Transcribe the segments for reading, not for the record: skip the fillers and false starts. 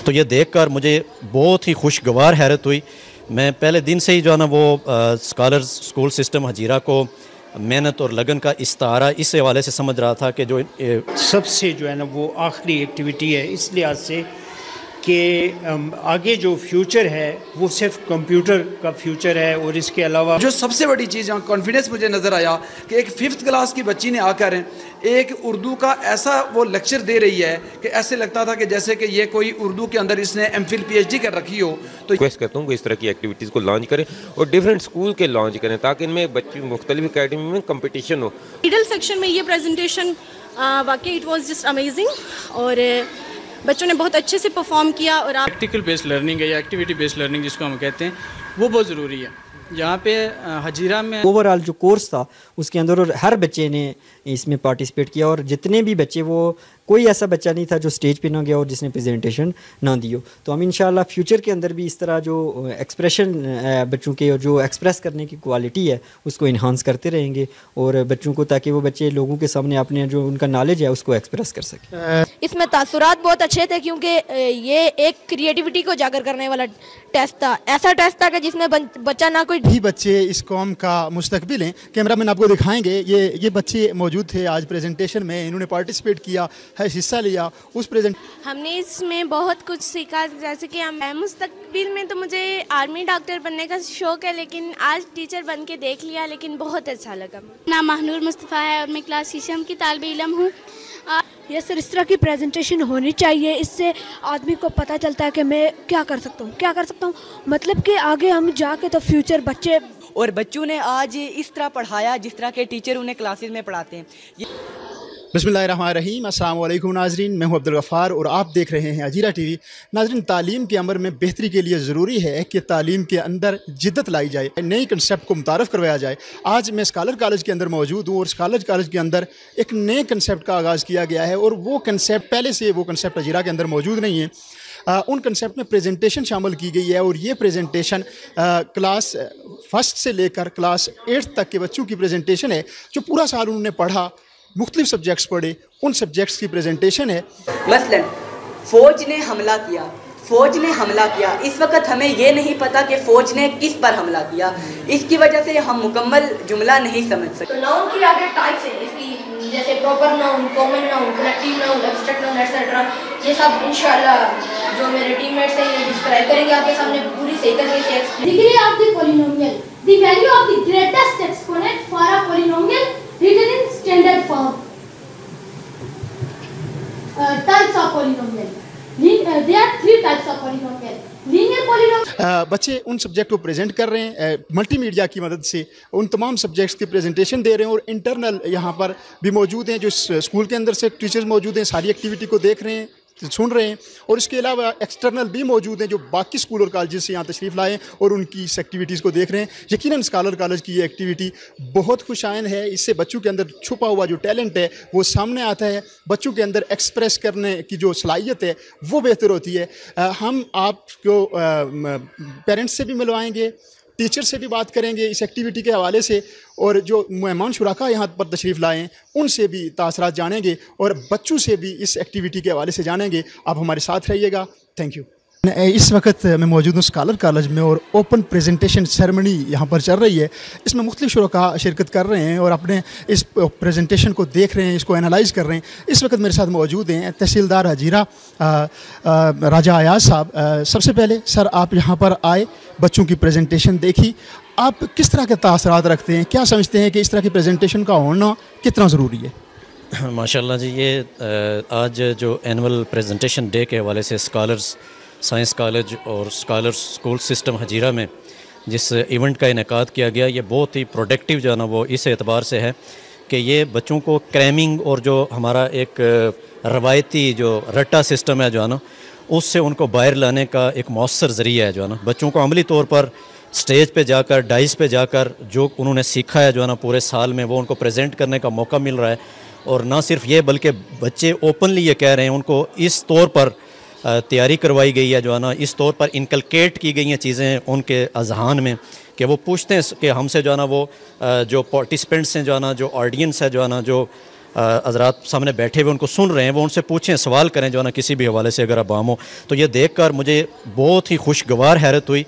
تو یہ دیکھ کر مجھے بہت ہی خوشگوار حیرت ہوئی. میں پہلے دن سے ہی جو ہے نا وہ اسکالرز اسکول سسٹم ہجیرہ کو محنت اور لگن کا استعارہ اس حوالے سے سمجھ رہا تھا کہ جو سب سے جو ہے نا وہ آخری ایکٹیویٹی ہے اس لحاظ سے کہ آگے جو فیوچر ہے وہ صرف کمپیوٹر کا فیوچر ہے. اور اس کے علاوہ جو سب سے بڑی چیز یہاں کانفیڈنس مجھے نظر آیا کہ ایک 5th کلاس کی بچی نے آ کر ایک اردو کا ایسا وہ لیکچر دے رہی ہے کہ ایسے لگتا تھا کہ جیسے کہ یہ کوئی اردو کے اندر اس نے M Phil P H D کر رکھی ہو. تو ریکویسٹ کرتا ہوں کہ اس طرح کی ایکٹیویٹیز کو لانچ کریں اور ڈیفرنٹ اسکول کے لانچ کریں تاکہ ان میں بچے مختلف اکیڈمی میں کمپٹیشن ہو. مڈل سیکشن میں یہ پریزنٹیشن واقعی اٹ واز جسٹ امیزنگ اور بچوں نے بہت اچھے سے پرفارم کیا. اور پریکٹیکل بیسڈ لرننگ ہے یا ایکٹیویٹی بیسڈ لرننگ جس کو ہم کہتے ہیں وہ بہت ضروری ہے. یہاں پہ ہجیرہ میں اوور آل جو کورس تھا اس کے اندر اور ہر بچے نے اس میں پارٹیسپیٹ کیا اور جتنے بھی بچے وہ کوئی ایسا بچہ نہیں تھا جو اسٹیج پہ نہ گیا اور جس نے پریزنٹیشن نہ دی ہو. تو ہم انشاءاللہ فیوچر کے اندر بھی اس طرح جو ایکسپریشن بچوں کے اور جو ایکسپریس کرنے کی کوالٹی ہے اس کو انہانس کرتے رہیں گے اور بچوں کو تاکہ وہ بچے لوگوں کے سامنے اپنے جو ان کا نالج ہے اس کو ایکسپریس کر سکیں. اس میں تاثرات بہت اچھے تھے کیونکہ یہ ایک کریٹیوٹی کو اجاگر کرنے والا ٹیسٹ تھا. ایسا ٹیسٹ تھا کہ جس میں بچہ نہ کوئی بھی بچے اس قوم کا مستقبل ہیں. کیمرہ مین آپ کو دکھائیں گے یہ بچے موجود تھے آج پریزنٹیشن میں. انہوں نے پارٹیسپیٹ کیا ہے, حصہ لیا اس ہم نے اس میں بہت کچھ سیکھا. جیسے کہ مستقبل میں تو مجھے آرمی ڈاکٹر بننے کا شوق ہے لیکن آج ٹیچر بن کے دیکھ لیا لیکن بہت اچھا لگا. نام ماہنور مصطفیٰ ہے اور میں کلاس CCM کی طالب علم ہوں. یہ سر اس طرح کی پریزنٹیشن ہونی چاہیے. اس سے آدمی کو پتہ چلتا ہے کہ میں کیا کر سکتا ہوں مطلب کہ آگے ہم جا کے تو فیوچر بچے اور بچوں نے آج اس طرح پڑھایا جس طرح کے ٹیچر انہیں کلاسز میں پڑھاتے ہیں. بسم اللہ الرحمن الرحیم. السلام علیکم ناظرین, میں ہوں عبدالغفار اور آپ دیکھ رہے ہیں ہجیرہ ٹی وی. ناظرین, تعلیم کے عمر میں بہتری کے لیے ضروری ہے کہ تعلیم کے اندر جدت لائی جائے, نئی کنسیپٹ کو متعارف کروایا جائے. آج میں اسکالر کالج کے اندر موجود ہوں اور اسکالر کالج کے اندر ایک نئے کنسیپٹ کا آغاز کیا گیا ہے اور وہ کنسیپٹ پہلے سے وہ کنسیپٹ ہجیرہ کے اندر موجود نہیں ہے. ان کنسیپٹ میں پریزنٹیشن شامل کی گئی ہے اور یہ پریزنٹیشن کلاس 1 سے لے کر کلاس 8 تک کے بچوں کی پریزنٹیشن ہے جو پورا سال انہوں نے پڑھا, مختلف سبجیکٹس پڑھے, ان سبجیکٹس کی پریزنٹیشن ہے. مثلا فوج نے حملہ کیا. اس وقت ہمیں یہ نہیں پتا کہ فوج نے کس پر حملہ کیا. اس کی وجہ سے ہم مکمل جملہ نہیں سمجھ سکتے. ناؤن کی آگے ٹائپس ہیں اس کی, جیسے proper noun, common noun, collective noun, abstract noun etcetera. یہ سب انشاءاللہ جو میرے ٹیم میٹس ہیں یہ ڈسکرائب کریں گے آپ کے سامنے پوری صحیح طریقے سے. Degree of the polynomial, the value of the greatest exponent for a polynomial written in standard form. Types of polynomial. There are 3 types of polynomial. Linear polynomial. بچے ان سبجیکٹ کو پریزنٹ کر رہے ہیں ملٹی میڈیا کی مدد سے, ان تمام subjects کی پریزنٹیشن دے رہے ہیں اور انٹرنل یہاں پر بھی موجود ہیں جو اسکول کے اندر سے ٹیچرز موجود ہیں, ساری ایکٹیویٹی کو دیکھ رہے ہیں, سن رہے ہیں. اور اس کے علاوہ ایکسٹرنل بھی موجود ہیں جو باقی اسکول اور کالجز سے یہاں تشریف لائے اور ان کی اس ایکٹیویٹیز کو دیکھ رہے ہیں. یقیناً اسکالر کالج کی یہ ایکٹیویٹی بہت خوش آئند ہے. اس سے بچوں کے اندر چھپا ہوا جو ٹیلنٹ ہے وہ سامنے آتا ہے, بچوں کے اندر ایکسپریس کرنے کی جو صلاحیت ہے وہ بہتر ہوتی ہے. ہم آپ کو پیرنٹس سے بھی ملوائیں گے, ٹیچر سے بھی بات کریں گے اس ایکٹیویٹی کے حوالے سے, اور جو مہمان شرکا یہاں پر تشریف لائیں ان سے بھی تاثرات جانیں گے اور بچوں سے بھی اس ایکٹیویٹی کے حوالے سے جانیں گے. آپ ہمارے ساتھ رہیے گا. Thank you. اس وقت میں موجود ہوں اسکالر کالج میں اور اوپن پریزنٹیشن سیرمنی یہاں پر چل رہی ہے. اس میں مختلف شرکا شرکت کر رہے ہیں اور اپنے اس پریزنٹیشن کو دیکھ رہے ہیں, اس کو انالائز کر رہے ہیں. اس وقت میرے ساتھ موجود ہیں تحصیلدار ہجیرہ راجہ ایاز صاحب. سب سے پہلے سر, آپ یہاں پر آئے, بچوں کی پریزنٹیشن دیکھی, آپ کس طرح کے تاثرات رکھتے ہیں, کیا سمجھتے ہیں کہ اس طرح کی پریزنٹیشن کا ہونا کتنا ضروری ہے؟ ماشاءاللہ جی, یہ آج جو اینول پریزنٹیشن ڈے کے حوالے سے اسکالرز سائنس کالج اور اسکالر اسکول سسٹم ہجیرہ میں جس ایونٹ کا انعقاد کیا گیا, یہ بہت ہی پروڈکٹیو جو ہے نا وہ اس اعتبار سے ہے کہ یہ بچوں کو کریمنگ اور جو ہمارا ایک روایتی جو رٹا سسٹم ہے جو ہے نا اس سے ان کو باہر لانے کا ایک مؤثر ذریعہ ہے جو ہے نا. بچوں کو عملی طور پر اسٹیج پہ جا کر, ڈائز پہ جا کر جو انہوں نے سیکھا ہے جو ہے نا پورے سال میں, وہ ان کو پریزنٹ کرنے کا موقع مل رہا ہے. اور نہ صرف یہ بلکہ بچے اوپنلی یہ کہہ رہے ہیں, ان کو اس طور پر تیاری کروائی گئی ہے جو ہے نا, اس طور پر انکلکیٹ کی گئی ہیں چیزیں ان کے اذہان میں کہ وہ پوچھتے ہیں کہ ہم سے جو ہے نا وہ جو پارٹیسپینٹس ہیں جو ہے نا, جو آڈینس ہے جو ہے نا, جو حضرات سامنے بیٹھے ہوئے ان کو سن رہے ہیں وہ ان سے پوچھیں سوال کریں جو ہے نا کسی بھی حوالے سے اگر عوام ہو. تو یہ دیکھ کر مجھے بہت ہی خوشگوار حیرت ہوئی.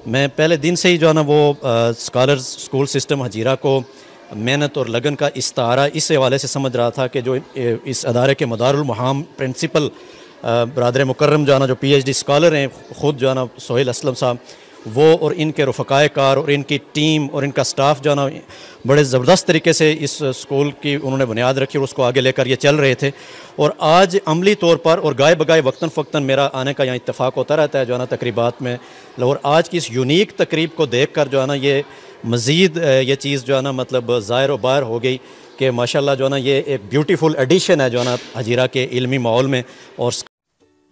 میں پہلے دن سے ہی جو ہے نا وہ اسکالرز اسکول سسٹم ہجیرہ کو محنت اور لگن کا استعارہ اس حوالے سے سمجھ رہا تھا کہ جو اس ادارے کے مدار المہام پرنسپل برادر مکرم جو ہے نا جو PhD اسکالر ہیں خود جو ہے نا سہیل اسلم صاحب وہ اور ان کے رفقائے کار اور ان کی ٹیم اور ان کا سٹاف جو ہے نا بڑے زبردست طریقے سے اس اسکول کی انہوں نے بنیاد رکھی اور اس کو آگے لے کر یہ چل رہے تھے. اور آج عملی طور پر اور گائے بگائے وقتاً فوقتاً میرا آنے کا یہاں اتفاق ہوتا رہتا ہے جو ہے نا تقریبات میں. اور آج کی اس یونیک تقریب کو دیکھ کر جو ہے نا یہ مزید یہ چیز جو ہے نا مطلب ظاہر و باہر ہو گئی کہ ماشاءاللہ جو ہے نا یہ ایک بیوٹیفل ایڈیشن ہے جو ہے نا ہجیرہ کے علمی ماحول میں. اور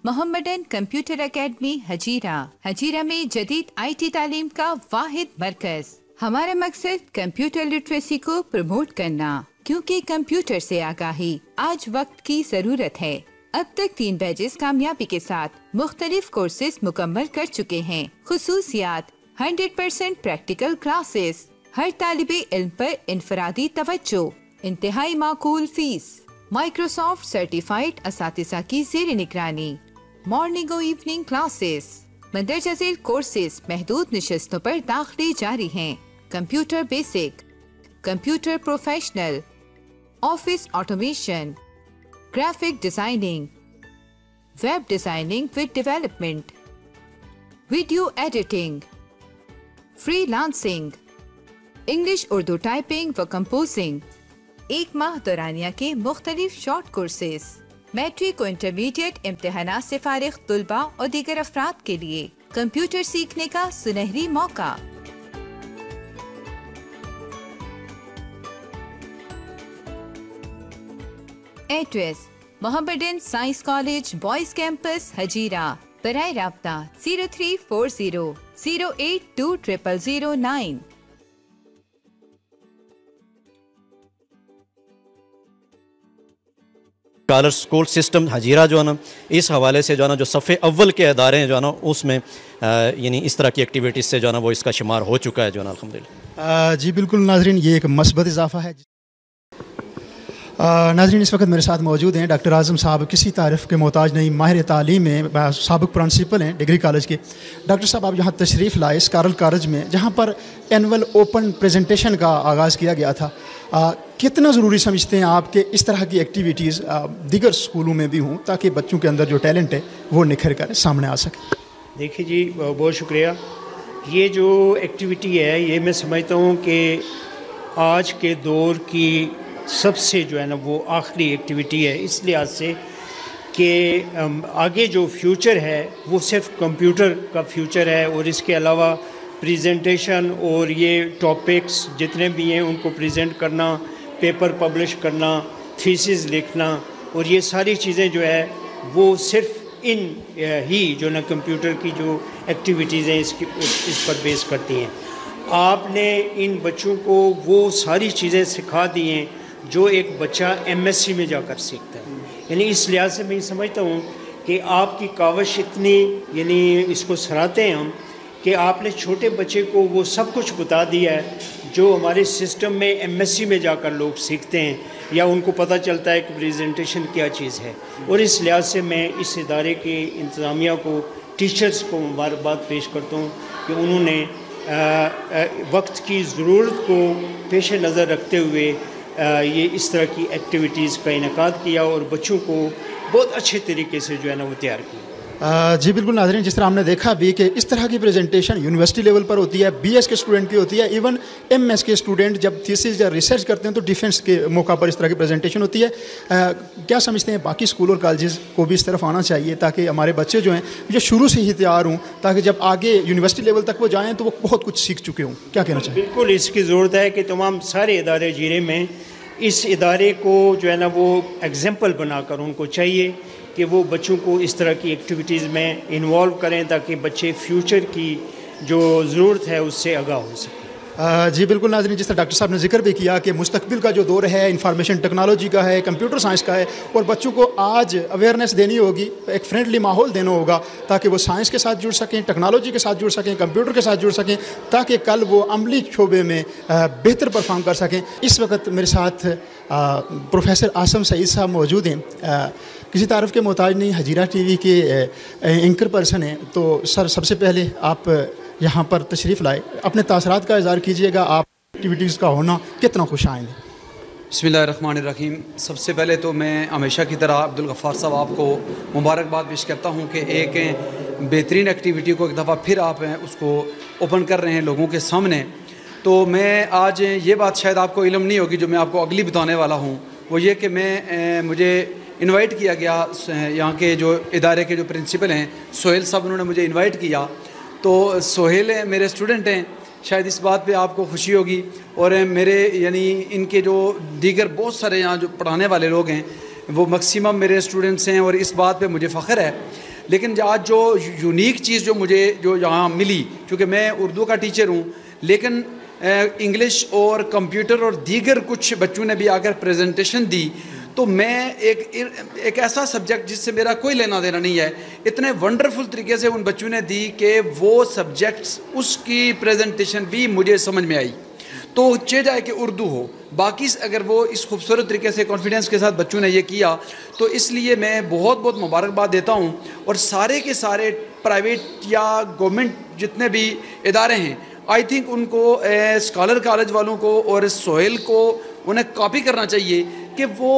محمدن کمپیوٹر اکیڈمی ہجیرہ میں جدید IT تعلیم کا واحد مرکز. ہمارا مقصد کمپیوٹر لٹریسی کو پروموٹ کرنا کیونکہ کمپیوٹر سے آگاہی آج وقت کی ضرورت ہے. اب تک 3 بیچز کامیابی کے ساتھ مختلف کورسز مکمل کر چکے ہیں. خصوصیات 100% پریکٹیکل کلاسز، ہر طالب علم پر انفرادی توجہ، انتہائی معقول فیس، مائکروسافٹ سرٹیفائیڈ اساتذہ کی زیر نگرانی، مارننگ و ایوننگ کلاسز، مندرجہ ذیل کورسز محدود نشستوں پر داخلے جاری ہیں. Computer basic, computer professional, office automation, graphic designing, web designing with development, video editing, free lancing, English Urdu typing و کمپوزنگ. 1 ماہ دورانیہ کے مختلف شارٹ کورسز. میٹرک و انٹرمیڈیٹ امتحانات سے فارغ طلباء اور دیگر افراد کے لیے کمپیوٹر سیکھنے کا سنہری موقع. ایڈریس: محمدن science college boys campus Hajira. برائے رابطہ 0340 0820009. اسکالر اسکول سسٹم ہجیرہ جو ہے نا اس حوالے سے جو ہے نا جو صف اول کے ادارے ہیں جو ہے نا اس میں یعنی اس طرح کی ایکٹیویٹیز سے جو ہے نا وہ اس کا شمار ہو چکا ہے جو ہے نا الحمدللہ. جی بالکل ناظرین، یہ ایک مثبت اضافہ ہے. ناظرین اس وقت میرے ساتھ موجود ہیں ڈاکٹر اعظم صاحب، کسی تعریف کے محتاج نہیں، ماہر تعلیم ہیں، سابق پرنسپل ہیں ڈگری کالج کے. ڈاکٹر صاحب آپ یہاں تشریف لائے اسکارل کالج میں جہاں پر اینول اوپن پریزنٹیشن کا آغاز کیا گیا تھا. کتنا ضروری سمجھتے ہیں آپ کہ اس طرح کی ایکٹیویٹیز دیگر اسکولوں میں بھی ہوں تاکہ بچوں کے اندر جو ٹیلنٹ ہے وہ نکھر کر سامنے آ سکے؟ دیکھیے جی بہت شکریہ. یہ جو ایکٹیویٹی ہے یہ میں سمجھتا ہوں کہ آج کے دور کی سب سے جو ہے نا وہ آخری ایکٹیویٹی ہے، اس لحاظ سے کہ آگے جو فیوچر ہے وہ صرف کمپیوٹر کا فیوچر ہے، اور اس کے علاوہ پریزنٹیشن اور یہ ٹاپکس جتنے بھی ہیں ان کو پریزنٹ کرنا، پیپر پبلش کرنا، تھیسز لکھنا، اور یہ ساری چیزیں جو ہے وہ صرف ان ہی جو نا کمپیوٹر کی جو ایکٹیویٹیز ہیں اس پر بیس کرتی ہیں. آپ نے ان بچوں کو وہ ساری چیزیں سکھا دی ہیں جو ایک بچہ MSc میں جا کر سیکھتا ہے. یعنی اس لحاظ سے میں یہ سمجھتا ہوں کہ آپ کی کاوش اتنی، یعنی اس کو سراہتے ہیں ہم، کہ آپ نے چھوٹے بچے کو وہ سب کچھ بتا دیا ہے جو ہمارے سسٹم میں MSc میں جا کر لوگ سیکھتے ہیں یا ان کو پتہ چلتا ہے کہ پریزنٹیشن کیا چیز ہے. اور اس لحاظ سے میں اس ادارے کے انتظامیہ کو، ٹیچرز کو مبارکباد پیش کرتا ہوں کہ انہوں نے وقت کی ضرورت کو پیش نظر رکھتے ہوئے یہ اس طرح کی ایکٹیویٹیز کا انعقاد کیا اور بچوں کو بہت اچھے طریقے سے جو ہے نا وہ تیار کیا. جی بالکل ناظرین، جس طرح ہم نے دیکھا بھی کہ اس طرح کی پریزنٹیشن یونیورسٹی لیول پر ہوتی ہے، BS کے اسٹوڈنٹ کی ہوتی ہے، ایون MS کے اسٹوڈنٹ جب تھیسس یا ریسرچ کرتے ہیں تو ڈیفنس کے موقع پر اس طرح کی پریزنٹیشن ہوتی ہے. کیا سمجھتے ہیں باقی اسکول اور کالجز کو بھی اس طرف آنا چاہیے تاکہ ہمارے بچے جو ہیں جو شروع سے ہی تیار ہوں تاکہ جب آگے یونیورسٹی لیول تک وہ جائیں تو وہ بہت کچھ سیکھ چکے ہوں؟ کیا کہنا چاہیے؟ بالکل اس کی ضرورت ہے کہ تمام سارے ادارے جیرے میں اس ادارے کو جو ہے نا وہ ایگزامپل بنا کر ان کو چاہیے کہ وہ بچوں کو اس طرح کی ایکٹیویٹیز میں انوالو کریں تاکہ بچے فیوچر کی جو ضرورت ہے اس سے آگاہ ہو سکیں. जी बिल्कुल नाज़रीन, जिस तरह डॉक्टर साहब ने जिक्र भी किया कि मुस्तकबिल का जो दौर है इंफॉर्मेशन टेक्नोलॉजी का है, कंप्यूटर साइंस का है, और बच्चों को आज अवेयरनेस देनी होगी, एक फ्रेंडली माहौल देना होगा ताकि वो साइंस के साथ जुड़ सकें, टेक्नोलॉजी के साथ जुड़ सकें, कंप्यूटर के साथ जुड़ सकें, ताकि कल वो अमली शोबे में बेहतर परफॉर्म कर सकें। इस वक्त मेरे साथ प्रोफेसर आसम सईद साहब मौजूद हैं, किसी तारफ़ के मोहताज नहीं, हजीरा टीवी के एंकर पर्सन हैं। तो सर, सबसे पहले आप यहाँ पर तशरीफ़ लाए, अपने तासरात का इज़हार कीजिएगा, आप एक्टिविटीज़ का होना कितना खुश आएंगे। बिस्मिल्लाहिर्रहमानिर्रहीम। सबसे पहले तो मैं हमेशा की तरह अब्दुल गफ़ार साहब आपको मुबारकबाद पेश करता हूँ कि एक बेहतरीन एक्टिविटी को एक दफ़ा फिर आप उसको ओपन कर रहे हैं लोगों के सामने। तो मैं आज ये बात शायद आपको इल्म नहीं होगी जो मैं आपको अगली बताने वाला हूँ, वो ये कि मुझे इनवाइट किया गया, यहाँ के जो इदारे के जो प्रिंसिपल हैं सोहेल साहब, उन्होंने मुझे इनवाइट किया। तो सोहेल मेरे स्टूडेंट हैं, शायद इस बात पे आपको खुशी होगी, और मेरे यानी इनके जो दीगर बहुत सारे यहाँ जो पढ़ाने वाले लोग हैं वो मैक्सिमम मेरे स्टूडेंट्स हैं, और इस बात पे मुझे फ़ख्र है। लेकिन आज जो यूनिक चीज़ जो यहाँ मिली, क्योंकि मैं उर्दू का टीचर हूँ, लेकिन इंग्लिश और कंप्यूटर और दीगर कुछ बच्चों ने भी आकर प्रेजेंटेशन दी, तो मैं एक ऐसा सब्जेक्ट जिससे मेरा कोई लेना देना नहीं है, इतने वंडरफुल तरीके से उन बच्चों ने दी कि वो सब्जेक्ट्स, उसकी प्रेजेंटेशन भी मुझे समझ में आई। तो चाहे कि उर्दू हो, बाकी अगर वो इस खूबसूरत तरीके से कॉन्फिडेंस के साथ बच्चों ने ये किया, तो इसलिए मैं बहुत बहुत मुबारकबाद देता हूँ। और सारे के सारे प्राइवेट या गवर्नमेंट जितने भी इदारे हैं, आई थिंक उनको स्कॉलर कॉलेज वालों को और सोहेल को उन्हें कॉपी करना चाहिए कि वो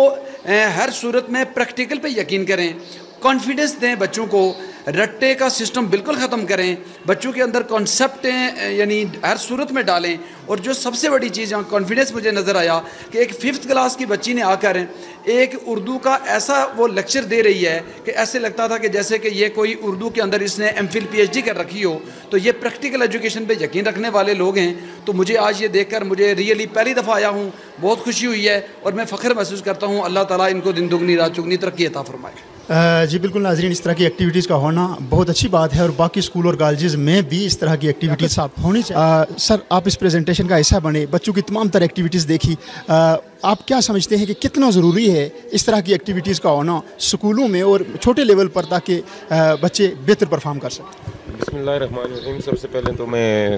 हर सूरत में प्रैक्टिकल पे यकीन करें, कॉन्फिडेंस दें बच्चों को, रट्टे का सिस्टम बिल्कुल ख़त्म करें, बच्चों के अंदर कॉन्सेप्टें यानी हर सूरत में डालें। और जो सबसे बड़ी चीज़ यहाँ कॉन्फिडेंस मुझे नज़र आया कि एक 5th क्लास की बच्ची ने आकर एक उर्दू का ऐसा वो लेक्चर दे रही है कि ऐसे लगता था कि जैसे कि ये कोई उर्दू के अंदर इसने MPhil PhD कर रखी हो। तो ये प्रैक्टिकल एजुकेशन पे यकीन रखने वाले लोग हैं। तो मुझे आज ये देखकर मुझे रियली पहली दफ़ा आया हूँ, बहुत खुशी हुई है, और मैं फ़ख्र महसूस करता हूँ। अल्लाह ताला इनको दिन दुगनी रात चुगनी तरक्की अता फरमाए। जी बिल्कुल नाज़रीन, इस तरह की एक्टिविटीज़ का होना बहुत अच्छी बात है, और बाकी स्कूल और कॉलेजेस में भी इस तरह की एक्टिविटीज़ होनी चाहिए। सर, आप इस प्रेजेंटेशन का हिस्सा बने, बच्चों की तमाम तरह एक्टिविटीज़ देखी, आप क्या समझते हैं कि कितना ज़रूरी है इस तरह की एक्टिविटीज़ का होना स्कूलों में और छोटे लेवल पर, ताकि बच्चे बेहतर परफॉर्म कर सकें? बिस्मिल्लाहिर्रहमानिर्रहीम। सबसे पहले तो मैं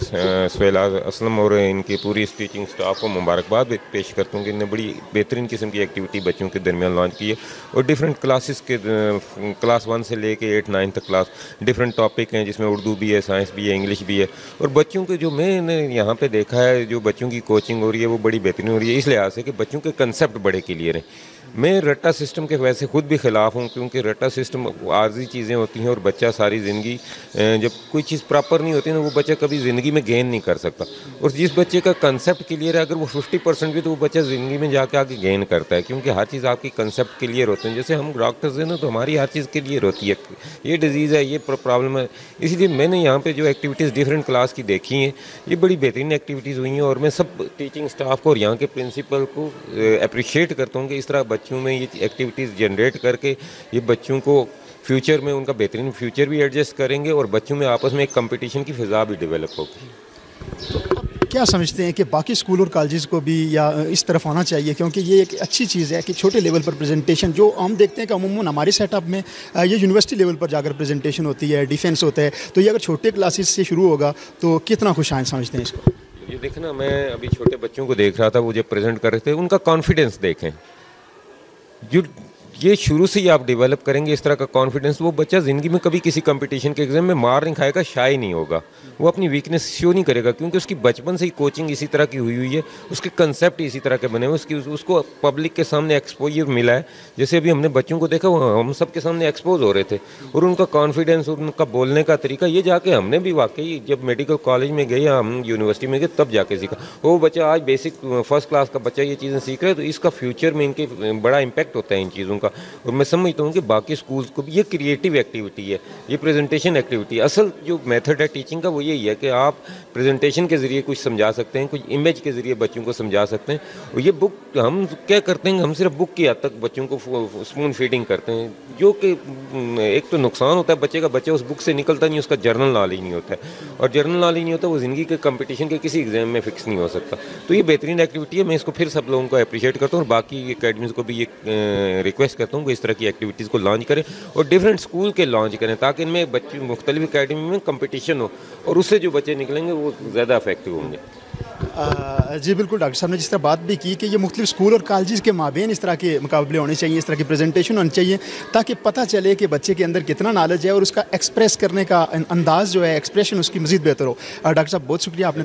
सोहेल असलम और इनकी पूरी टीचिंग स्टाफ को मुबारकबाद पेश करता हूँ कि इन्होंने बड़ी बेहतरीन किस्म की एक्टिविटी बच्चों के दरमियान लॉन्च की है, और डिफरेंट क्लासेस के क्लास 1 से लेके 8-9 तक क्लास डिफरेंट टॉपिक हैं, जिसमें उर्दू भी है, साइंस भी है, इंग्लिश भी है। और बच्चों के जो मैंने यहाँ पे देखा है, जो बच्चों की कोचिंग हो रही है वो बड़ी बेहतरीन हो रही है, इस लिहाज से कि बच्चों के कंसेप्ट बड़े क्लियर हैं। मैं रट्टा सिस्टम के वैसे ख़ुद भी ख़िलाफ़ हूँ, क्योंकि रट्टा सिस्टम आर्जी चीज़ें होती हैं, और बच्चा सारी ज़िंदगी जब कोई चीज़ प्रॉपर नहीं होती ना, वो बच्चा कभी ज़िंदगी में गेन नहीं कर सकता। और जिस बच्चे का कंसेप्ट क्लियर है, अगर वो 50% भी, तो वो बच्चा ज़िंदगी में जाके आगे गेन करता है, क्योंकि हर चीज़ आपकी कंसेप्ट क्लियर होते हैं। जैसे हम डॉक्टर्स हैं ना, तो हमारी हर चीज़ क्लियर होती है, ये डिजीज़ है, ये प्रॉब्लम है। इसलिए मैंने यहाँ पर जो एक्टिविटीज़ डिफरेंट क्लास की देखी हैं, ये बड़ी बेहतरीन एक्टिविटीज़ हुई हैं, और मैं सब टीचिंग स्टाफ को और यहाँ के प्रिंसिपल को अप्रिशिएट करता हूँ कि इस तरह बच्चों में ये एक्टिविटीज़ जनरेट करके ये बच्चों को फ्यूचर में उनका बेहतरीन फ्यूचर भी एडजस्ट करेंगे, और बच्चों में आपस में एक कंपटीशन की फ़िज़ा भी डेवलप होगी। तो क्या समझते हैं कि बाकी स्कूल और कॉलेजेस को भी या इस तरफ आना चाहिए, क्योंकि ये एक अच्छी चीज़ है कि छोटे लेवल पर प्रेजेंटेशन, जो हम देखते हैं कि अमूमन हमारे सेटअप में ये यूनिवर्सिटी लेवल पर जाकर प्रेजेंटेशन होती है, डिफेंस होता है, तो ये अगर छोटे क्लासेस से शुरू होगा तो कितना खुश आइन समझते हैं इसको? ये देखना, मैं अभी छोटे बच्चों को देख रहा था, वो जब प्रेजेंट कर रहे थे, उनका कॉन्फिडेंस देखें। जो ये शुरू से ही आप डेवलप करेंगे इस तरह का कॉन्फिडेंस, वो बच्चा ज़िंदगी में कभी किसी कंपटीशन के एग्ज़ाम में मार नहीं खाएगा, शाय नहीं होगा, वो अपनी वीकनेस शो नहीं करेगा, क्योंकि उसकी बचपन से ही कोचिंग इसी तरह की हुई है, उसके कंसेप्ट इसी तरह के बने हुए, उसको पब्लिक के सामने एक्सपोजर मिला है। जैसे अभी हमने बच्चों को देखा, हम सब के सामने एक्सपोज हो रहे थे, और उनका कॉन्फिडेंस और उनका बोलने का तरीका, ये जाके हमने भी वाकई जब मेडिकल कॉलेज में गए या हम यूनिवर्सिटी में गए तब जाके सीखा। वो बच्चा आज बेसिक फर्स्ट क्लास का बच्चा ये चीज़ें सीख रहा है, तो इसका फ्यूचर में इनके बड़ा इम्पैक्ट होता है इन चीज़ों का। का। और मैं समझता हूँ कि बाकी स्कूल्स को भी ये क्रिएटिव एक्टिविटी है, ये प्रेजेंटेशन एक्टिविटी है। असल जो मेथड है टीचिंग का वो यही है कि आप प्रेजेंटेशन के ज़रिए कुछ समझा सकते हैं, कुछ इमेज के ज़रिए बच्चों को समझा सकते हैं। और ये बुक हम क्या करते हैं, हम सिर्फ बुक की हद तक बच्चों को स्पून फीडिंग करते हैं, जो कि एक तो नुकसान होता है बच्चे का, बच्चा उस बुक से निकलता नहीं, उसका जर्नल नॉलेज नहीं होता है, और जर्नल नॉलेज नहीं होता वो ज़िंदगी के कंपटीशन के किसी एग्जाम में फिक्स नहीं हो सकता। तो ये बेहतरीन एक्टिविटी है, मैं इसको फिर सब लोगों को अप्रिशिएट करता हूँ और बाकी एकेडमीज़ को भी ये रिक्वेस्ट करता हूँ कि इस तरह की एक्टिविटीज़ को लॉन्च करें और डिफरेंट स्कूल के लॉन्च करें, ताकि इनमें बच्चे मुख्तलिफ एकेडमी में कंपटीशन हो और उससे जो बच्चे निकलेंगे वो ज़्यादा इफेक्टिव होंगे। जी बिल्कुल, डॉक्टर साहब ने जिस तरह बात भी की कि ये मुख्तलिफ स्कूल और कॉलेज के माबेन इस तरह के मुकाबले होने चाहिए, इस तरह की प्रेजेंटेशन होनी चाहिए, ताकि पता चले कि बच्चे के अंदर कितना नॉलेज है और उसका एक्सप्रेस करने का अंदाज़ जो है, एक्सप्रेशन उसकी मज़ीद बेहतर हो। डॉक्टर साहब बहुत शुक्रिया आपने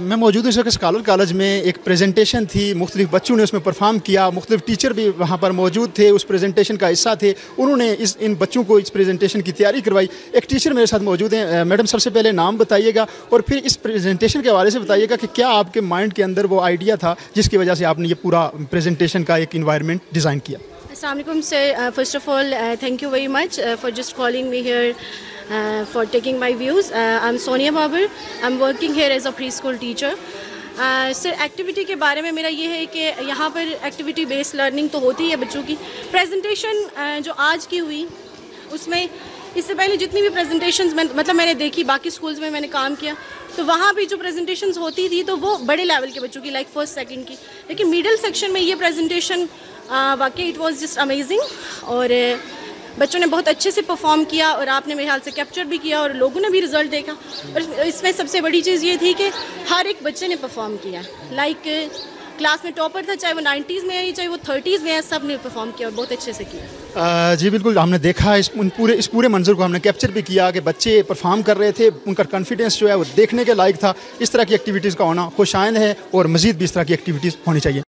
मैं मौजूद हूँ इस वक्त स्कॉलर कॉलेज में, एक प्रेजेंटेशन थी, मुख्तलिफ बच्चों ने उसमें परफॉर्म किया, मुख्तलिफ टीचर भी वहाँ पर मौजूद थे, उस प्रेजेंटेशन का हिस्सा थे, उन्होंने इन बच्चों को इस प्रेजेंटेशन की तैयारी करवाई। एक टीचर मेरे साथ मौजूद हैं। मैडम सबसे पहले नाम बताइएगा और फिर इस प्रेजेंटेशन के हवाले से बताइएगा कि क्या आपके माइंड के अंदर वो आइडिया था जिसकी वजह से आपने ये पूरा प्रेजेंटेशन का एक इन्वायरमेंट डिज़ाइन किया। Assalamu alaikum sir. First of all, thank you very much for just calling me here for taking my views. I'm Sonia Babar. I'm working here as a preschool teacher. Sir activity के बारे में मेरा ये है कि यहाँ पर activity based learning तो होती है बच्चों की। प्रेजेंटेशन जो आज की हुई उसमें इससे पहले जितनी भी प्रेजेंटेशंस मैंने देखी, बाकी स्कूल्स में मैंने काम किया, तो वहाँ भी जो प्रेजेंटेशंस होती थी तो वो बड़े लेवल के बच्चों की, लाइक फर्स्ट सेकंड की, लेकिन मिडिल सेक्शन में ये प्रेजेंटेशन वाकई इट वाज जस्ट अमेजिंग और बच्चों ने बहुत अच्छे से परफॉर्म किया और आपने मेरे ख्याल से कैप्चर भी किया और लोगों ने भी रिज़ल्ट देखा। और इसमें सबसे बड़ी चीज़ ये थी कि हर एक बच्चे ने परफॉर्म किया, लाइक क्लास में टॉपर था, चाहे वो 90s में है चाहे वो 30s में है, सब ने परफॉर्म किया और बहुत अच्छे से किया। जी बिल्कुल, हमने देखा इस पूरे मंजर को हमने कैप्चर भी किया कि बच्चे परफॉर्म कर रहे थे, उनका कॉन्फिडेंस जो है वो देखने के लायक था। इस तरह की एक्टिविटीज़ का होना खुशाइन है और मज़ीद भी इस तरह की एक्टिविटीज़ होनी चाहिए।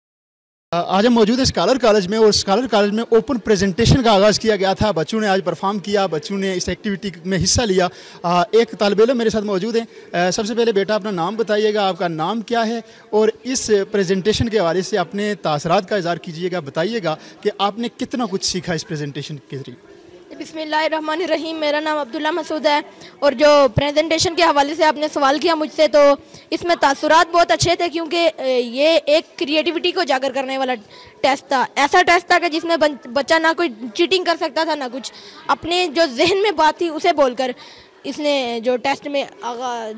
आज हम मौजूद है स्कॉलर कॉलेज में और स्कॉलर कॉलेज में ओपन प्रेजेंटेशन का आगाज़ किया गया था। बच्चों ने आज परफॉर्म किया, बच्चों ने इस एक्टिविटी में हिस्सा लिया। एक तालिब इल्म मेरे साथ मौजूद हैं। सबसे पहले बेटा अपना नाम बताइएगा, आपका नाम क्या है और इस प्रेजेंटेशन के हवाले से अपने तासरात का इज़हार कीजिएगा, बताइएगा कि आपने कितना कुछ सीखा इस प्रेजेंटेशन के ज़रिए। बिस्मिल्लाहिर्रहमानिर्रहीम। मेरा नाम अब्दुल्ला मसूद है और जो प्रेजेंटेशन के हवाले से आपने सवाल किया मुझसे, तो इसमें तासुरात बहुत अच्छे थे क्योंकि ये एक क्रिएटिविटी को उजागर करने वाला टेस्ट था। ऐसा टेस्ट था कि जिसमें बच्चा ना कोई चीटिंग कर सकता था ना कुछ, अपने जो जहन में बात थी उसे बोलकर इसने जो टेस्ट में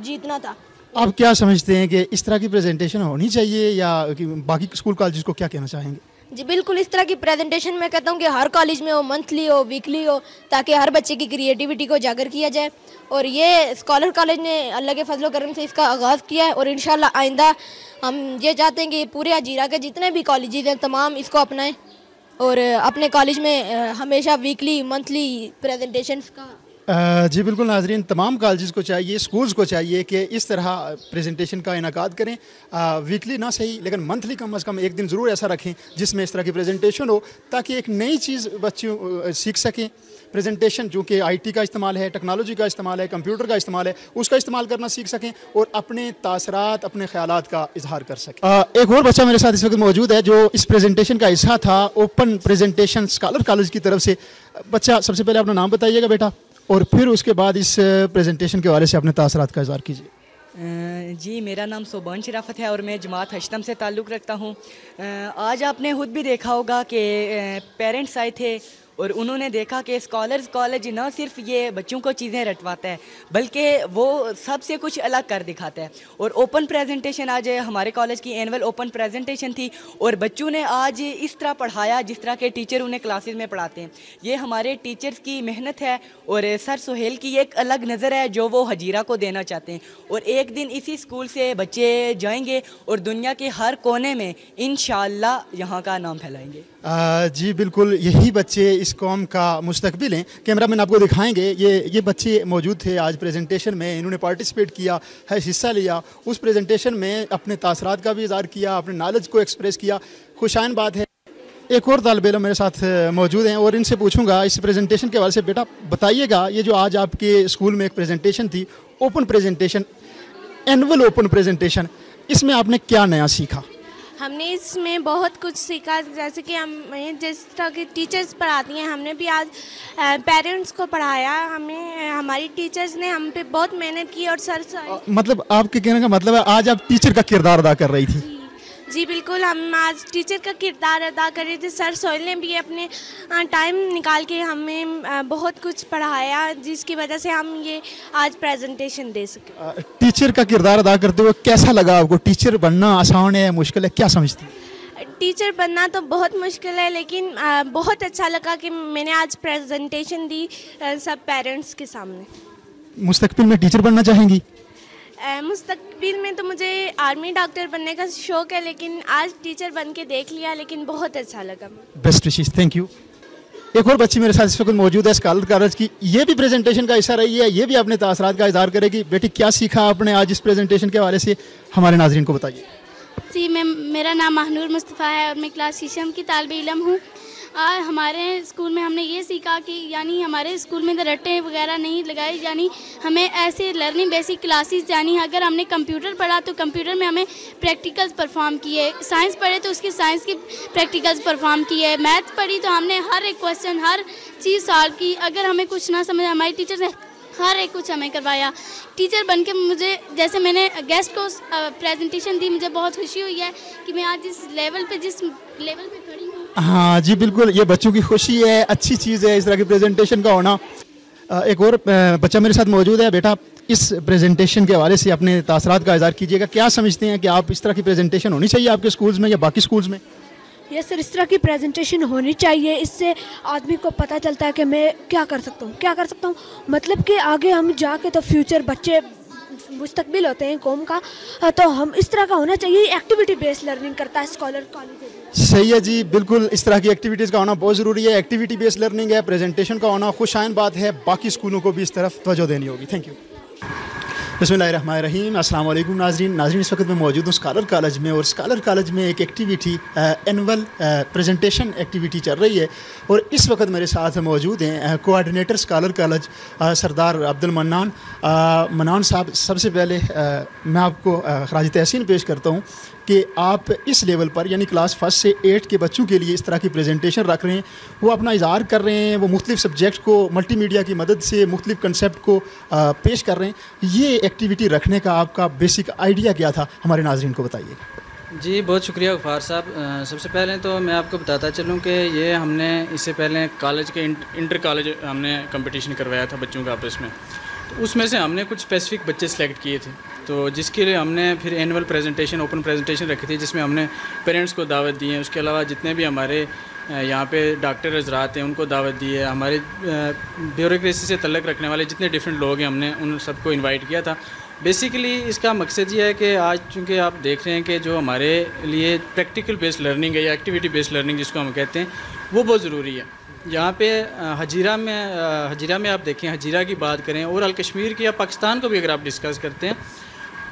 जीतना था। आप क्या समझते हैं कि इस तरह की प्रेजेंटेशन होनी चाहिए या बाकी स्कूल कॉलेज को क्या कहना चाहेंगे? जी बिल्कुल, इस तरह की प्रेजेंटेशन मैं कहता हूँ कि हर कॉलेज में हो, मंथली हो, वीकली हो, ताकि हर बच्चे की क्रिएटिविटी को उजागर किया जाए। और ये स्कॉलर कॉलेज ने अल्लाह के फजल करम से इसका आगाज़ किया है और इंशाल्लाह आइंदा हम ये चाहते हैं कि पूरे हजीरा के जितने भी कॉलेजेस हैं तमाम इसको अपनाएं और अपने कॉलेज में हमेशा वीकली मंथली प्रेजेंटेशंस का। जी बिल्कुल नाजरीन, तमाम कॉलेजेस को चाहिए, स्कूल्स को चाहिए कि इस तरह प्रेजेंटेशन का इनेकाद करें। वीकली ना सही लेकिन मंथली कम अज़ कम एक दिन ज़रूर ऐसा रखें जिसमें इस तरह की प्रेजेंटेशन हो, ताकि एक नई चीज़ बच्चे सीख सकें। प्रेजेंटेशन जो कि IT का इस्तेमाल है, टेक्नोलॉजी का इस्तेमाल है, कंप्यूटर का इस्तेमाल है, उसका इस्तेमाल करना सीख सकें और अपने तासरात, अपने ख्यालात का इजहार कर सकें। एक और बच्चा मेरे साथ इस वक्त मौजूद है जो इस प्रेजेंटेशन का हिस्सा था, ओपन प्रेजेंटेशन स्कॉलर कॉलेज की तरफ से। बच्चा सबसे पहले अपना नाम बताइएगा बेटा और फिर उसके बाद इस प्रेजेंटेशन के बारे से अपने तासरात का इज़हार कीजिए। जी, मेरा नाम सोबान शराफत है और मैं जमात हश्तम से ताल्लुक़ रखता हूँ। आज आपने खुद भी देखा होगा कि पेरेंट्स आए थे और उन्होंने देखा कि स्कॉलर्स कॉलेज न सिर्फ ये बच्चों को चीज़ें रटवाता है बल्कि वो सबसे कुछ अलग कर दिखाता है। और ओपन प्रेजेंटेशन आज हमारे कॉलेज की एनुअल ओपन प्रेजेंटेशन थी और बच्चों ने आज इस तरह पढ़ाया जिस तरह के टीचर उन्हें क्लासेस में पढ़ाते हैं। ये हमारे टीचर्स की मेहनत है और सर सुहेल की एक अलग नज़र है जो वो हजीरा को देना चाहते हैं। और एक दिन इसी स्कूल से बच्चे जाएंगे और दुनिया के हर कोने में इंशाअल्लाह यहाँ का नाम फैलाएंगे। जी बिल्कुल, यही बच्चे इस कौम का मुस्तकबिल हैं। कैमरा मैन आपको दिखाएंगे, ये बच्चे मौजूद थे आज प्रेजेंटेशन में, इन्होंने पार्टिसिपेट किया है, हिस्सा लिया। उस प्रेजेंटेशन में अपने तासरात का भी इज़हार किया, अपने नॉलेज को एक्सप्रेस किया। खुशाइन बात है। एक और तालिब इल्म मेरे साथ मौजूद हैं और इनसे पूछूंगा इस प्रेजेंटेशन के बारे से। बेटा बताइएगा, ये जो आज आपके स्कूल में एक प्रेजेंटेशन थी, open presentation, annual open presentation, इसमें आपने क्या नया सीखा? हमने इसमें बहुत कुछ सीखा, जैसे कि हमें जिस तरह की टीचर्स पढ़ाती हैं, हमने भी आज पेरेंट्स को पढ़ाया। हमें हमारी टीचर्स ने हम पे बहुत मेहनत की और सर मतलब आपके कहने का मतलब है आज आप टीचर का किरदार अदा कर रही थी? जी बिल्कुल, हम आज टीचर का किरदार अदा कर रहे थे। सर सोहेल ने भी अपने टाइम निकाल के हमें बहुत कुछ पढ़ाया, जिसकी वजह से हम ये आज प्रेजेंटेशन दे सके। टीचर का किरदार अदा करते हुए कैसा लगा आपको? टीचर बनना आसान है, मुश्किल है, क्या समझती हैं? टीचर बनना तो बहुत मुश्किल है, लेकिन बहुत अच्छा लगा कि मैंने आज प्रेजेंटेशन दी सब पेरेंट्स के सामने। मुस्तकबिल में टीचर बनना चाहेंगी? मुस्तकबिल में तो मुझे आर्मी डॉक्टर बनने का शौक़ है, लेकिन आज टीचर बन के देख लिया, लेकिन बहुत अच्छा लगा। Best wishes, thank you. एक और बच्ची मेरे साथ इस वक्त मौजूद है स्कॉलर कॉलेज की, ये भी प्रेजेंटेशन का हिस्सा रही है, ये भी अपने तासरात का इज़हार करेगी। बेटी क्या सीखा आपने आज इस प्रेजेंटेशन के हवाले से, हमारे नाज़रीन को बताइए। जी मेरा नाम महनूर मुस्तफ़ा है और मैं क्लास शीशम की तालिब इल्म हूँ। हमारे स्कूल में हमने ये सीखा कि यानी हमारे स्कूल में रट्टे वगैरह नहीं लगाए, यानी हमें ऐसे लर्निंग बेसिक क्लासेस, यानी अगर हमने कंप्यूटर पढ़ा तो कंप्यूटर में हमें प्रैक्टिकल्स परफॉर्म किए, साइंस पढ़े तो उसकी साइंस की प्रैक्टिकल्स परफॉर्म किए, मैथ पढ़ी तो हमने हर एक क्वेश्चन हर चीज़ सॉल्व की। अगर हमें कुछ ना समझ, हमारी टीचर ने हर एक कुछ हमें करवाया। टीचर बन के मुझे, जैसे मैंने गेस्ट को प्रेजेंटेशन दी, मुझे बहुत खुशी हुई है कि मैं आज जिस लेवल पे खड़ी हूँ। हाँ जी बिल्कुल, ये बच्चों की खुशी है, अच्छी चीज़ है इस तरह की प्रेजेंटेशन का होना। एक और बच्चा मेरे साथ मौजूद है। बेटा, इस प्रेजेंटेशन के हवाले से अपने तासरात का इज़हार कीजिएगा। क्या समझते हैं कि आप इस तरह की प्रेजेंटेशन होनी चाहिए आपके स्कूल्स में या बाकी स्कूल्स में? यस सर, इस तरह की प्रेजेंटेशन होनी चाहिए। इससे आदमी को पता चलता है कि मैं क्या कर सकता हूँ, मतलब कि आगे हम जाके तो फ्यूचर बच्चे मुस्तकबिल होते हैं कौम का, तो हम इस तरह का होना चाहिए। एक्टिविटी बेस्ड लर्निंग करता है स्कॉलर कॉलेज। सही है जी, बिल्कुल इस तरह की एक्टिविटीज़ का होना बहुत ज़रूरी है। एक्टिविटी बेस्ड लर्निंग है, प्रेजेंटेशन का होना खुशाइन बात है। बाकी स्कूलों को भी इस तरफ तवज्जो देनी होगी। Thank you. बिस्मिल्लाहिर्रहमानिर्रहीम, अस्सलाम वालेकुम नाज़रीन। इस वक्त मैं मौजूद हूँ स्कॉलर कॉलेज में, और स्कॉलर कॉलेज में एक एक्टिविटी एनुअल प्रेजेंटेशन एक्टिविटी चल रही है, और इस वक्त मेरे साथ मौजूद हैं कोऑर्डिनेटर स्कॉलर कॉलेज सरदार अब्दुल मन्नान साहब। सबसे पहले मैं आपको खराज तहसीन पेश करता हूँ कि आप इस लेवल पर यानी क्लास 1 से 8 के बच्चों के लिए इस तरह की प्रेजेंटेशन रख रहे हैं, वो अपना इज़हार कर रहे हैं, वो मुख्तलिफ सब्जेक्ट को मल्टीमीडिया की मदद से मुख्तलिफ कंसेप्ट को पेश कर रहे हैं। ये एक्टिविटी रखने का आपका बेसिक आइडिया क्या था, हमारे नाज़रीन को बताइए। जी बहुत शुक्रिया गफ़ार साहब। सबसे पहले तो मैं आपको बताता चलूँ कि ये हमने इससे पहले कॉलेज के इंटर कॉलेज हमने कंपटीशन करवाया था बच्चों का आपस में, तो उसमें से हमने कुछ स्पेसिफिक बच्चे सेलेक्ट किए थे, तो जिसके लिए हमने फिर एनुअल प्रेजेंटेशन ओपन प्रेजेंटेशन रखी थी, जिसमें हमने पेरेंट्स को दावत दी है। उसके अलावा जितने भी हमारे यहाँ पे डॉक्टर हजरात हैं उनको दावत दी है, हमारे ब्यूरोक्रेसी से तल्लुक़ रखने वाले जितने डिफरेंट लोग हैं हमने उन सबको इन्वाइट किया था। बेसिकली इसका मकसद ये है कि आज चूँकि आप देख रहे हैं कि जो हमारे लिए प्रैक्टिकल बेस्ड लर्निंग है या एक्टिविटी बेस्ड लर्निंग जिसको हम कहते हैं, वो बहुत ज़रूरी है। यहाँ पे हजीरा में आप देखें, हजीरा की बात करें और अल कश्मीर की या पाकिस्तान को भी अगर आप डिस्कस करते हैं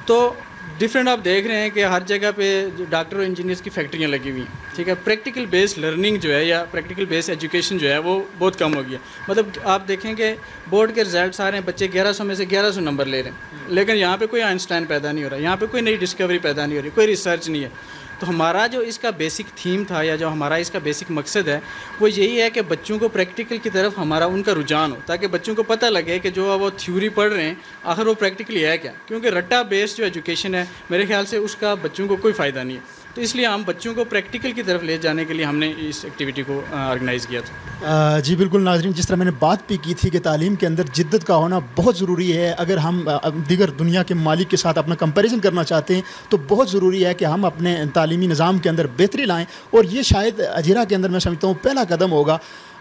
तो डिफरेंट आप देख रहे हैं कि हर जगह पे डॉक्टर और इंजीनियर्स की फैक्ट्रियाँ लगी हुई हैं, ठीक है। प्रैक्टिकल बेस्ड लर्निंग जो है या प्रैक्टिकल बेस्ड एजुकेशन जो है वो बहुत कम हो गया। मतलब आप देखें कि बोर्ड के रिजल्ट्स आ रहे हैं, बच्चे 1100 में से 1100 नंबर ले रहे हैं, लेकिन यहाँ पे कोई आइंस्टाइन पैदा नहीं हो रहा, यहाँ पे कोई नई डिस्कवरी पैदा नहीं हो रही, कोई रिसर्च नहीं है। तो हमारा जो इसका बेसिक थीम था या जो हमारा इसका बेसिक मकसद है वो यही है कि बच्चों को प्रैक्टिकल की तरफ हमारा उनका रुझान हो, ताकि बच्चों को पता लगे कि जो वो थ्योरी पढ़ रहे हैं आखिर वो प्रैक्टिकली है क्या। क्योंकि रट्टा बेस्ड जो एजुकेशन है मेरे ख्याल से उसका बच्चों को कोई फ़ायदा नहीं है, तो इसलिए हम बच्चों को प्रैक्टिकल की तरफ ले जाने के लिए हमने इस एक्टिविटी को ऑर्गेनाइज़ किया था। जी बिल्कुल नाज़रीन, जिस तरह मैंने बात भी की थी कि तालीम के अंदर जिद्दत का होना बहुत ज़रूरी है। अगर हम दीगर दुनिया के ममालिक के साथ अपना कंपैरिजन करना चाहते हैं तो बहुत ज़रूरी है कि हम अपने तालीमी निज़ाम के अंदर बेहतरी लाएँ, और ये शायद हजीरा के अंदर मैं समझता हूँ पहला कदम होगा।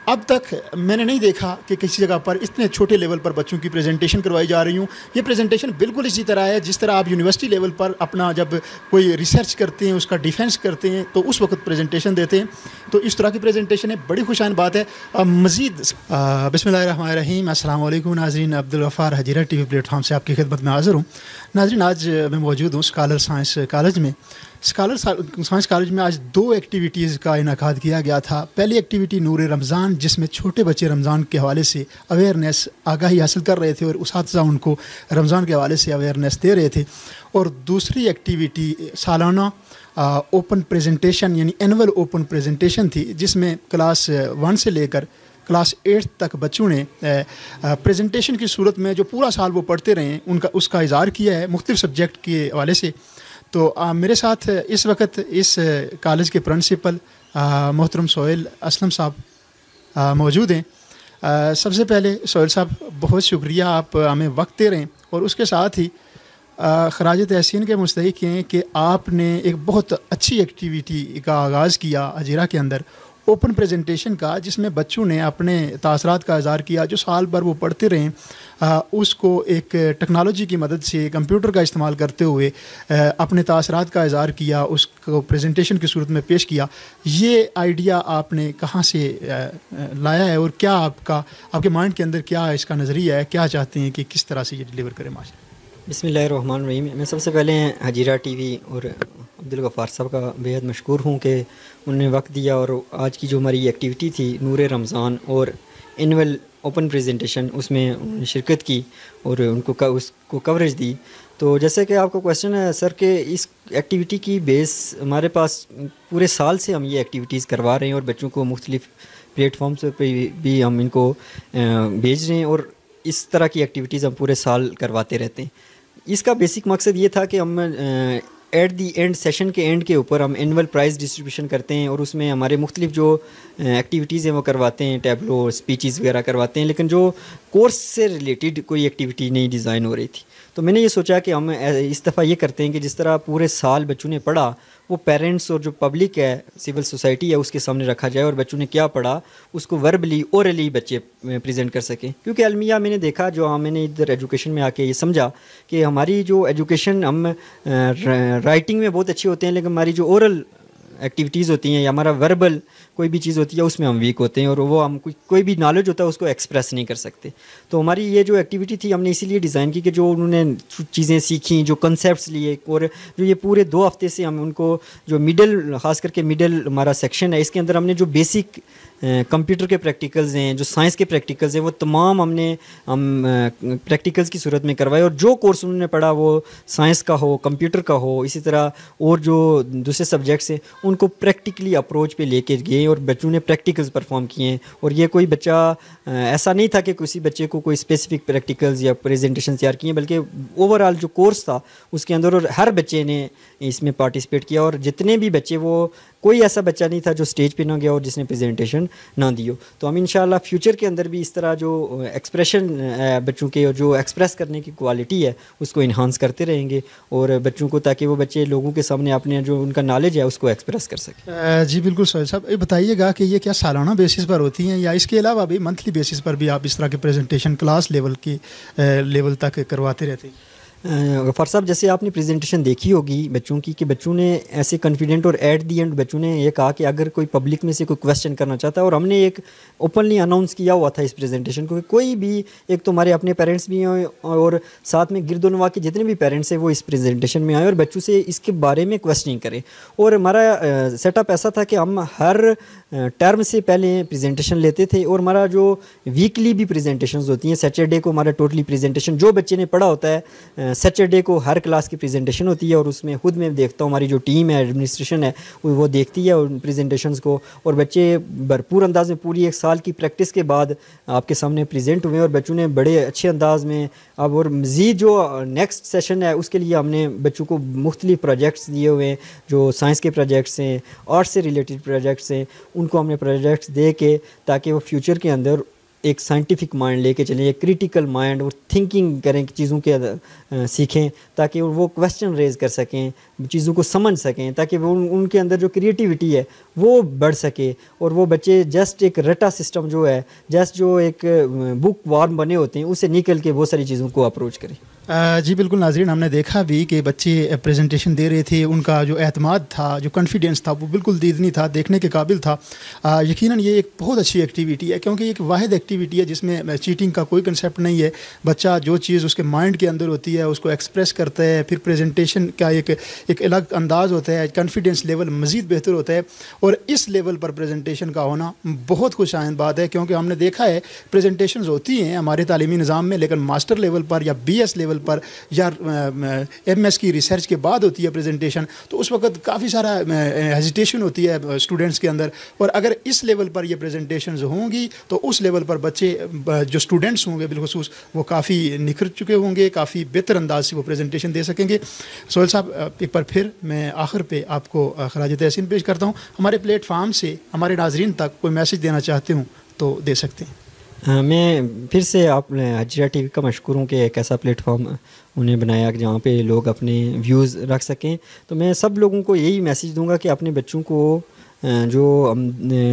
अब तक मैंने नहीं देखा कि किसी जगह पर इतने छोटे लेवल पर बच्चों की प्रेजेंटेशन करवाई जा रही हूँ। ये प्रेजेंटेशन बिल्कुल इसी तरह है जिस तरह आप यूनिवर्सिटी लेवल पर अपना जब कोई रिसर्च करते हैं, उसका डिफेंस करते हैं, तो उस वक्त प्रेजेंटेशन देते हैं, तो इस तरह की प्रेजेंटेशन है। बड़ी खुशाइन बात है। मज़ीद बिस्मिल्लाहिर्रहमानिर्रहीम, अस्सलाम वालेकुम नाज़रीन। अब्दुल गफ़ार हजीरा टीवी प्लेटफॉर्म से आपकी खिदमत में हाज़िर हूँ। नाज़रीन, आज मैं मौजूद हूँ स्कॉलर साइंस कॉलेज में। स्कॉलर साइंस कॉलेज में आज 2 एक्टिविटीज़ का इनेकाद किया गया था। पहली एक्टिविटी नूर रमज़ान, जिसमें छोटे बच्चे रमज़ान के हवाले से अवेयरनेस आगाही हासिल कर रहे थे और उसातिज़ा उनको रमज़ान के हवाले से अवेयरनेस दे रहे थे। और दूसरी एक्टिविटी सालाना ओपन प्रेजेंटेशन यानी एनुअल ओपन प्रेजेंटेशन थी, जिसमें क्लास 1 से लेकर क्लास 8 तक बच्चों ने प्रेजेंटेशन की सूरत में जो पूरा साल वो पढ़ते रहे उसका इज़हार किया है मुख्तलिफ सब्जेक्ट के हवाले से। तो मेरे साथ इस वक्त इस कॉलेज के प्रिंसिपल मोहतरम सोहेल असलम साहब मौजूद हैं। सबसे पहले सोहेल साहब बहुत शुक्रिया, आप हमें वक्त दे रहे हैं और उसके साथ ही खराज तहसीन के मुस्तहिक हैं कि आपने एक बहुत अच्छी एक्टिविटी का आगाज़ किया हजीरा के अंदर, ओपन प्रेजेंटेशन का, जिसमें बच्चों ने अपने तासरात का इज़हार किया जो साल भर वो पढ़ते रहे, उसको एक टेक्नोलॉजी की मदद से कंप्यूटर का इस्तेमाल करते हुए अपने तासरात का इज़हार किया, उसको प्रेजेंटेशन की सूरत में पेश किया। ये आइडिया आपने कहाँ से लाया है और क्या आपके माइंड के अंदर क्या इसका नज़रिया है, क्या चाहते हैं कि किस तरह से ये डिलीवर करें? माशा बिस्मिल्लाहिर्रहमानिर्रहीम। मैं सबसे पहले हजीरा टीवी और अब्दुल गफ़ार साहब का बेहद मशकूर हूँ कि उन्होंने वक्त दिया और आज की जो हमारी एक्टिविटी थी नूर रमज़ान और एनुअल ओपन प्रेजेंटेशन, उसमें उन्होंने शिरकत की और उसको कवरेज दी। तो जैसे कि आपका क्वेश्चन है सर कि इस एक्टिविटी की बेस हमारे पास पूरे साल से हम ये एक्टिविटीज़ करवा रहे हैं और बच्चों को मुख्तलिफ प्लेटफॉर्म्स पर भी हम इनको भेज रहे हैं और इस तरह की एक्टिविटीज़ हम पूरे साल करवाते रहते हैं। इसका बेसिक मकसद ये था कि हम एट दी एंड सेशन के एंड के ऊपर हम एनुअल प्राइज़ डिस्ट्रीब्यूशन करते हैं और उसमें हमारे मुख्तलिफ जो एक्टिविटीज़ हैं वो करवाते हैं, टैबलो स्पीचेस वगैरह करवाते हैं, लेकिन जो कोर्स से रिलेटेड कोई एक्टिविटी नहीं डिज़ाइन हो रही थी। तो मैंने ये सोचा कि हम इस दफ़ा ये करते हैं कि जिस तरह पूरे साल बच्चों ने पढ़ा वो पेरेंट्स और जो पब्लिक है, सिविल सोसाइटी है, उसके सामने रखा जाए और बच्चों ने क्या पढ़ा उसको वर्बली ओरली बच्चे प्रेजेंट कर सकें। क्योंकि अलमिया मैंने देखा, जो मैंने इधर एजुकेशन में आके ये समझा कि हमारी जो एजुकेशन, हम राइटिंग में बहुत अच्छे होते हैं लेकिन हमारी जो ओरल एक्टिविटीज़ होती हैं या हमारा वर्बल कोई भी चीज़ होती है उसमें हम वीक होते हैं और वो हम कोई भी नॉलेज होता है उसको एक्सप्रेस नहीं कर सकते। तो हमारी ये जो एक्टिविटी थी हमने इसीलिए डिज़ाइन की कि जो उन्होंने चीज़ें सीखी, जो कंसेप्ट्स लिए और जो ये पूरे 2 हफ्ते से हम उनको जो मिडल, ख़ास करके मिडल हमारा सेक्शन है, इसके अंदर हमने जो बेसिक कंप्यूटर के प्रैक्टिकल्स हैं, जो साइंस के प्रैक्टिकल्स हैं, वो तमाम हम प्रैक्टिकल्स की सूरत में करवाए और जो कोर्स उन्होंने पढ़ा वो साइंस का हो, कंप्यूटर का हो, इसी तरह और जो दूसरे सब्जेक्ट्स हैं उनको प्रैक्टिकली अप्रोच पे लेके गए और बच्चों ने प्रैक्टिकल्स परफॉर्म किए। और ये कोई बच्चा ऐसा नहीं था कि किसी बच्चे को कोई स्पेसिफिक प्रैक्टिकल्स या प्रेजेंटेशन तैयार किए, बल्कि ओवरऑल जो कोर्स था उसके अंदर और हर बच्चे ने इसमें पार्टिसिपेट किया और जितने भी बच्चे, वो कोई ऐसा बच्चा नहीं था जो स्टेज पे ना गया और जिसने प्रेजेंटेशन ना दी हो। तो हम इंशाल्लाह फ्यूचर के अंदर भी इस तरह जो एक्सप्रेशन बच्चों के और जो एक्सप्रेस करने की क्वालिटी है उसको इन्हांस करते रहेंगे और बच्चों को, ताकि वो बच्चे लोगों के सामने अपने जो उनका नॉलेज है उसको एक्सप्रेस कर सकें। जी बिल्कुल सोहेल साहब, ये बताइएगा कि ये क्या सालाना बेसिस पर होती हैं या इसके अलावा भी मंथली बेसिस पर भी आप इस तरह के प्रेजेंटेशन क्लास लेवल तक करवाते रहते हैं? गफ़ार साहब, जैसे आपने प्रेजेंटेशन देखी होगी बच्चों की कि बच्चों ने ऐसे कॉन्फिडेंट और एट दी एंड बच्चों ने ये कहा कि अगर कोई पब्लिक में से कोई क्वेश्चन करना चाहता है, और हमने एक ओपनली अनाउंस किया हुआ था इस प्रेजेंटेशन को कि कोई भी, एक तो हमारे अपने पेरेंट्स भी हैं और साथ में गिरदोनवा के जितने भी पेरेंट्स हैं वो इस प्रेजेंटेशन में आए और बच्चों से इसके बारे में क्वेश्चनिंग करें। और हमारा सेटअप ऐसा था कि हम हर टर्म से पहले प्रेजेंटेशन लेते थे और हमारा जो वीकली भी प्रेजेंटेशंस होती हैं, सैटरडे को हमारा टोटली प्रेजेंटेशन जो बच्चे ने पढ़ा होता है, सैटरडे को हर क्लास की प्रेजेंटेशन होती है और उसमें खुद मैं देखता हूँ, हमारी जो टीम है, एडमिनिस्ट्रेशन है, वो देखती है उन प्रेजेंटेशंस को और बच्चे भरपूर अंदाज में पूरी एक साल की प्रैक्टिस के बाद आपके सामने प्रेजेंट हुए और बच्चों ने बड़े अच्छे अंदाज में अब और मज़ीद जो नेक्स्ट सेशन है उसके लिए हमने बच्चों को मुख्तलिफ प्रोजेक्ट्स दिए हुए हैं, जो साइंस के प्रोजेक्ट्स हैं, आर्ट्स से रिलेटेड प्रोजेक्ट्स हैं, उनको हमने प्रोजेक्ट्स दे के ताकि वो फ्यूचर के अंदर एक साइंटिफिक माइंड लेके चलें, एक क्रिटिकल माइंड और थिंकिंग करें, चीज़ों के सीखें ताकि वो क्वेश्चन रेज कर सकें, चीज़ों को समझ सकें, ताकि वो उनके अंदर जो क्रिएटिविटी है वो बढ़ सके और वो बच्चे जस्ट एक रटा सिस्टम जो है, जस्ट जो एक बुक वार्म बने होते हैं उससे निकल के बहुत सारी चीज़ों को अप्रोच करें। जी बिल्कुल नाज़रीन, हमने देखा भी कि बच्चे प्रेजेंटेशन दे रहे थे, उनका जो एतमाद था, जो कॉन्फिडेंस था वो बिल्कुल दीदनी था, देखने के काबिल था। यकीनन ये एक बहुत अच्छी एक्टिविटी है क्योंकि एक वाहिद एक्टिविटी ایکٹیویٹی ہے جس میں چیٹنگ کا کوئی کنسیپٹ نہیں ہے. بچہ جو چیز اس کے مائنڈ کے اندر ہوتی ہے اس کو ایکسپریس کرتا ہے, پھر پریزنٹیشن کا ایک الگ انداز ہوتا ہے, کانفیڈنس لیول مزید بہتر ہوتا ہے. اور اس لیول پر پریزنٹیشن کا ہونا بہت خوش آئند بات ہے, کیونکہ ہم نے دیکھا ہے پریزنٹیشنز ہوتی ہیں ہمارے تعلیمی نظام میں, لیکن ماسٹر لیول پر یا بی ایس لیول پر یا ایم ایس کی ریسرچ کے بعد ہوتی ہے پریزنٹیشن, تو اس وقت کافی سارا ہیزیٹیشن ہوتی ہے اسٹوڈنٹس کے اندر. اور اگر اس لیول پر یہ پریزنٹیشنز ہوں گی تو اس لیول پر بچے جو اسٹوڈنٹس ہوں گے بالخصوص وہ کافی نکھر چکے ہوں گے, کافی بہتر انداز سے وہ پریزنٹیشن دے سکیں گے. سہیل صاحب, ایک بار پھر میں آخر پہ آپ کو خراج تحسین پیش کرتا ہوں. ہمارے پلیٹ فارم سے ہمارے ناظرین تک کوئی میسیج دینا چاہتے ہوں تو دے سکتے ہیں. میں پھر سے آپ حجیرہ ٹی وی کا مشکور ہوں کہ ایک ایسا پلیٹ فارم انہیں بنایا کہ جہاں پہ لوگ اپنے ویوز رکھ سکیں. تو میں سب لوگوں کو یہی میسیج دوں گا کہ اپنے بچوں کو جو ہم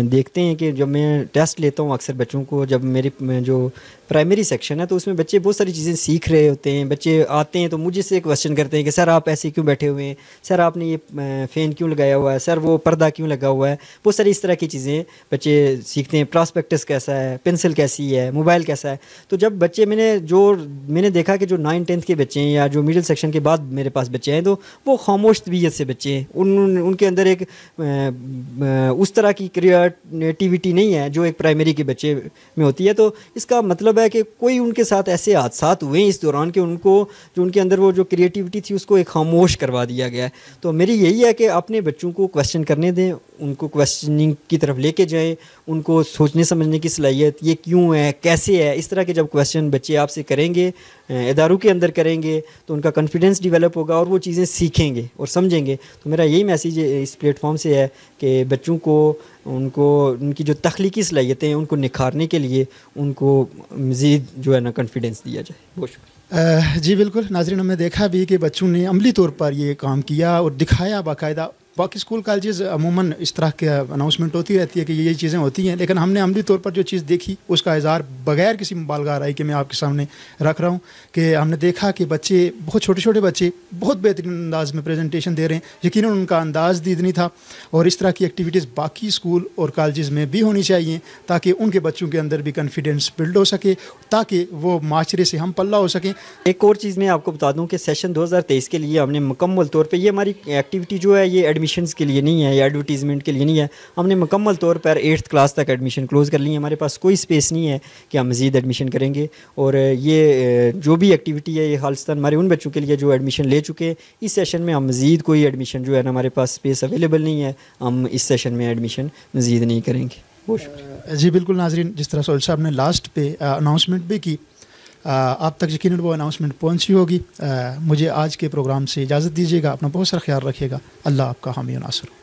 دیکھتے ہیں کہ جب میں ٹیسٹ لیتا ہوں اکثر بچوں کو, جب میری جو پرائمری سیکشن ہے تو اس میں بچے بہت ساری چیزیں سیکھ رہے ہوتے ہیں. بچے آتے ہیں تو مجھے سے کویشچن کرتے ہیں کہ سر آپ ایسے کیوں بیٹھے ہوئے ہیں, سر آپ نے یہ فین کیوں لگایا ہوا ہے, سر وہ پردہ کیوں لگا ہوا ہے. بہت ساری اس طرح کی چیزیں بچے سیکھتے ہیں. پراسپیکٹس کیسا ہے, پینسل کیسی ہے, موبائل کیسا ہے. تو جب بچے میں نے دیکھا کہ جو 9th-10th کے بچے ہیں یا جو مڈل سیکشن کے بعد میرے پاس بچے ہیں تو وہ خاموش طبیعت سے بچے ہیں. ان کے اندر ایک اس طرح کی کریٹیوٹی نہیں ہے جو ایک پرائمری کے بچے میں ہوتی ہے. تو اس کا مطلب ہے کہ کوئی ان کے ساتھ ایسے حادثات ہوئے ہیں اس دوران کہ ان کو جو ان کے اندر وہ جو کریٹیوٹی تھی اس کو ایک خاموش کروا دیا گیا ہے. تو میری یہی ہے کہ اپنے بچوں کو کویشچن کرنے دیں, ان کو کویشچننگ کی طرف لے کے جائیں, ان کو سوچنے سمجھنے کی صلاحیت, یہ کیوں ہے, کیسے ہے, اس طرح کے جب کویشچن بچے آپ سے کریں گے, اداروں کے اندر کریں گے, تو ان کا کانفیڈنس ڈیولپ ہوگا اور وہ چیزیں سیکھیں گے اور سمجھیں گے. تو میرا یہی میسیج اس پلیٹ فارم سے ہے کہ بچوں کو ان کی جو تخلیقی صلاحیتیں ہیں ان کو نکھارنے کے لیے ان کو مزید جو ہے نا کانفیڈنس دیا جائے. بہت شکریہ. جی بالکل ناظرین, ہم نے دیکھا بھی کہ بچوں نے عملی طور پر یہ کام کیا اور دکھایا باقاعدہ. باقی اسکول کالجز عموماً اس طرح کی اناؤنسمنٹ ہوتی رہتی ہے کہ یہ چیزیں ہوتی ہیں, لیکن ہم نے عملی طور پر جو چیز دیکھی اس کا اظہار بغیر کسی مبالغہ آرائی کے میں آپ کے سامنے رکھ رہا ہوں کہ ہم نے دیکھا کہ بچے بہت چھوٹے بچے بہت بہترین انداز میں پریزنٹیشن دے رہے ہیں. یقیناً ان کا انداز دیدنی تھا, اور اس طرح کی ایکٹیویٹیز باقی اسکول اور کالجز میں بھی ہونی چاہیے تاکہ ان کے بچوں کے اندر بھی کانفیڈنس بلڈ ہو سکے, تاکہ وہ معاشرے سے ہم پلہ ہو سکیں. ایک اور چیز میں آپ کو بتا دوں کہ سیشن 2023 کے لیے ہم نے مکمل طور پہ, یہ ہماری ایکٹیویٹی جو ہے یہ ایڈمیشنز کے لیے نہیں ہے یا ایڈورٹیزمنٹ کے لیے نہیں ہے, ہم نے مکمل طور پر 8th کلاس تک ایڈمیشن کلوز کر لی ہے. ہمارے پاس کوئی اسپیس نہیں ہے کہ ہم مزید ایڈمیشن کریں گے. اور یہ جو بھی ایکٹیویٹی ہے یہ خالصتاً ہمارے ان بچوں کے لیے جو ایڈمیشن لے چکے ہیں. اس سیشن میں ہم مزید کوئی ایڈمیشن جو ہے نا ہمارے پاس اسپیس اویلیبل نہیں ہے, ہم اس سیشن میں ایڈمیشن مزید نہیں کریں گے. بہت شکریہ. جی بالکل ناظرین, جس طرح سہیل صاحب نے لاسٹ پہ اناؤنسمنٹ بھی کی, آپ تک یقیناً وہ اناؤنسمنٹ پہنچی ہوگی. مجھے آج کے پروگرام سے اجازت دیجیے گا. اپنا بہت سارا خیال رکھیے گا. اللہ آپ کا حامی و ناصر.